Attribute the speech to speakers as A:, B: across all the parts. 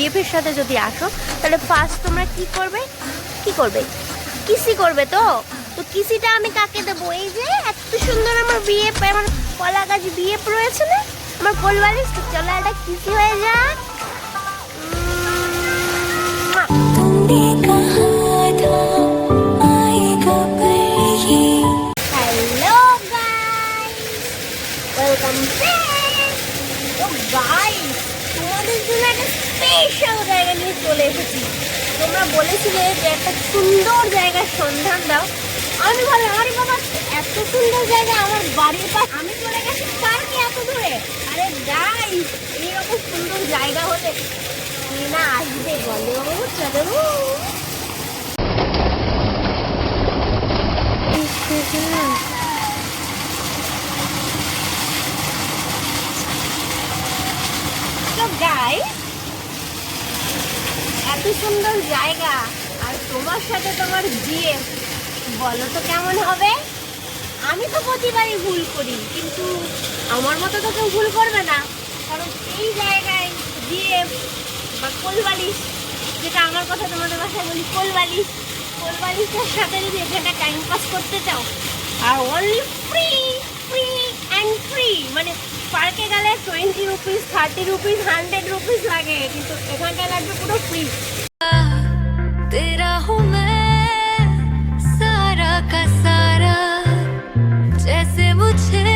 A: বিএফের সাথে যদি আসো তাহলে ফার্স্ট তোমরা কি করবে কিসি করবে। তো কিসিটা আমি কাকে দেবো? এই যে এত সুন্দর আমার বিএফ, আমার কলা গাছ বিএফ রয়েছে না, আমার কোলবালিশ। চলো একটা কিসি হয়ে যাক। Hello guys, welcome back. Oh guys, তোমাদের জন্য একটা স্পেশাল জায়গা নিয়ে চলে এসেছি। তোমরা বলেছিলে যে একটা সুন্দর জায়গার সন্ধান দাও। আমি বললাম আরে বাবা, এত সুন্দর জায়গা আমার বাড়ির পাশে, আমি চলে গেছি পার্কে এত দূরে। আরে গাইস, এইরকম সুন্দর জায়গা হলে কে না আসবে বলো? চলো গাইস, এত সুন্দর জায়গা আর তোমার সাথে তোমার জিএফ, বলো তো কেমন হবে? আমি তো প্রতিবারই ভুল করি, কিন্তু আমার মতো তো কেউ ভুল করবে না, কারণ এই জায়গায় জিএফ বা কোলবালিশ, যেটা আমার কথা তোমাদের ভাষায় বলি কোলবালিশ, কোলবালিশের সাথে যদি এখানে টাইম পাস করতে চাও আর only free free and free, মানে পার্কে গেলে 20 রুপিস 30 রুপিস 100 রুপিস লাগে, কিন্তু এখানটায় লাগবে পুরো ফ্রি।
B: तेरा हूँ मैं सारा का सारा, जैसे मुझे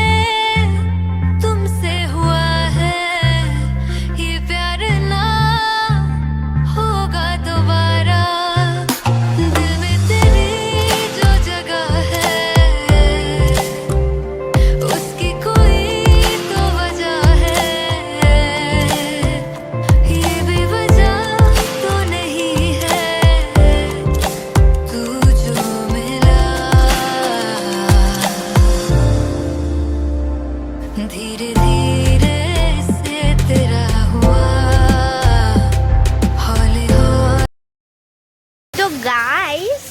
B: तुमसे हुआ है ये प्यार ना होगा दोबारा। दिल में तेरी जो जगह है उसकी कोई तो वजह है, ये भी वजह तो नहीं है, तू जो मिला धीरे धीरे से तेरा हुआ हौले हौले।
A: তো গাইস,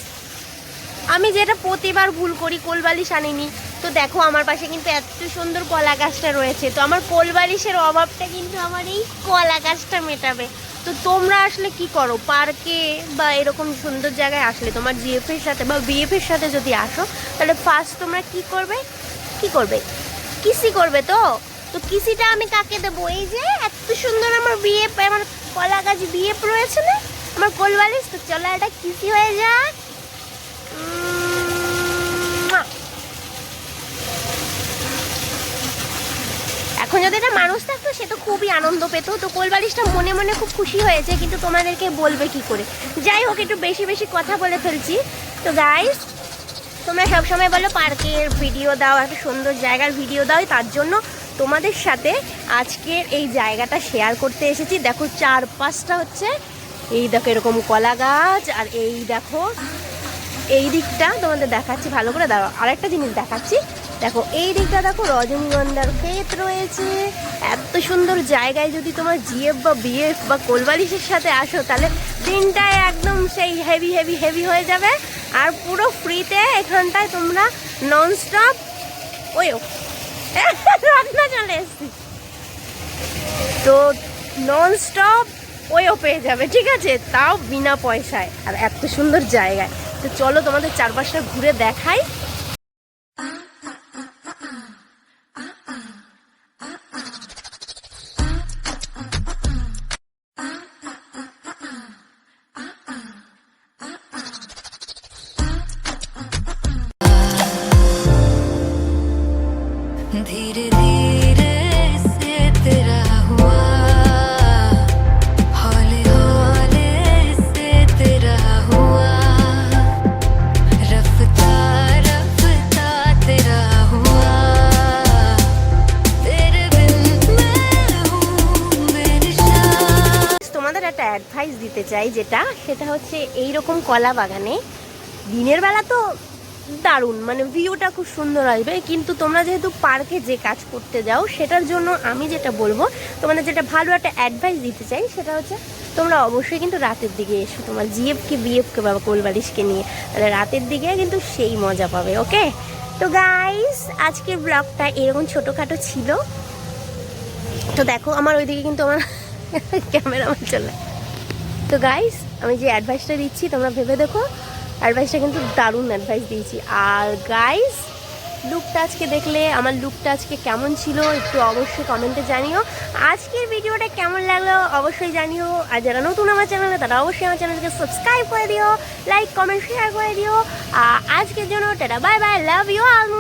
A: আমি যেটা প্রতিবার ভুল করি, কোলবালিশ আনিনি, তো দেখো আমার পাশে কিন্তু এত সুন্দর কলা গাছটা রয়েছে। তো আমার কোলবালিশের অভাবটা কিন্তু আমার এই কলা গাছটা মেটাবে। তো তোমরা আসলে কি করো, পার্কে বা এরকম সুন্দর জায়গায় আসলে তোমার জিএফের সাথে বা বিএফের সাথে যদি আসো তাহলে ফার্স্ট তোমরা কি করবে কিসি করবে। তো কিসিটা আমি কাকে দেবো? এই যে এত সুন্দর আমার বিএফ, আমার কলা গাছ বিএফ রয়েছে না, আমার কোলবালিশ। তো চলো একটা কিসি হয়ে যাক। এখন যদি একটা মানুষ থাকতো সে তো খুবই আনন্দ পেত। তো কোলবালিশটা মনে মনে খুব খুশি হয়েছে, কিন্তু তোমাদেরকে বলবে কি করে? যাই হোক, একটু বেশি বেশি কথা বলে ফেলছি। তো গাইস, তোমরা সবসময় বলো পার্কের ভিডিও দাও, একটা সুন্দর জায়গার ভিডিও দাও, তার জন্য তোমাদের সাথে আজকের এই জায়গাটা শেয়ার করতে এসেছি। দেখো চারপাশটা হচ্ছে, এই দেখো এরকম কলা গাছ, আর এই দেখো এই দিকটা তোমাদের দেখাচ্ছি, ভালো করে দাঁড়াও, আরেকটা জিনিস দেখাচ্ছি। দেখো এই দিকটা দেখো রজনীগন্ধার ক্ষেত রয়েছে। এত সুন্দর জায়গায় যদি তোমার জিএফ বা বিএফ বা কোলবালিশের সাথে আসো তাহলে দিনটায় একদম সেই হেভি হেভি হেভি হয়ে যাবে। আর পুরো ফ্রিতে এখানটায় তোমরা ননস্টপ রান্না চলে এসছি, তো ননস্টপ ওয়েও পেয়ে যাবে, ঠিক আছে, তাও বিনা পয়সায় আর এত সুন্দর জায়গায়। তো চলো তোমাদের চারপাশটা ঘুরে দেখাই।
B: धीरे धीरे से तेरा हुआ हौले हौले से तेरा हुआ, रफ्ता रफ्ता तेरा हुआ, तेरे बिन मैं हूँ बेनिशान।
A: তোমাদের একটা অ্যাডভাইস দিতে চাই, সেটা হচ্ছে এইরকম কলা বাগানে দিনের বেলা তো দারুণ, মানে ভিউটা খুব সুন্দর আসবে, কিন্তু তোমরা যেহেতু পার্কে যে কাজ করতে যাও সেটার জন্য আমি যেটা বলবো, তোমাদের যেটা ভালো একটা অ্যাডভাইস দিতে চাই, সেটা হচ্ছে তোমরা অবশ্যই কিন্তু রাতের দিকে এসো, তোমার জিএফকে বিএফকে বা কোলবালিশকে নিয়ে, তাহলে রাতের দিকে কিন্তু সেই মজা পাবে। ওকে, তো গাইস, আজকের ব্লগটা এরকম ছোটোখাটো ছিল। তো দেখো আমার ওইদিকে কিন্তু আমার ক্যামেরাম্যান চলে তো গাইস আমি যে অ্যাডভাইসটা দিচ্ছি তোমরা ভেবে দেখো, অ্যাডভাইসটা কিন্তু দারুণ অ্যাডভাইস দিয়েছি। আর গাইস লুকটা আজকে দেখলে, আমার লুকটা আজকে কেমন ছিল একটু অবশ্যই কমেন্টে জানিও। আজকের ভিডিওটা কেমন লাগলো অবশ্যই জানিও। আর যারা নতুন আমার চ্যানেলে তারা অবশ্যই আমার চ্যানেলকে সাবস্ক্রাইব করে দিও, লাইক কমেন্ট শেয়ার করে দিও। আজকের জন্য tata bye bye, love you all.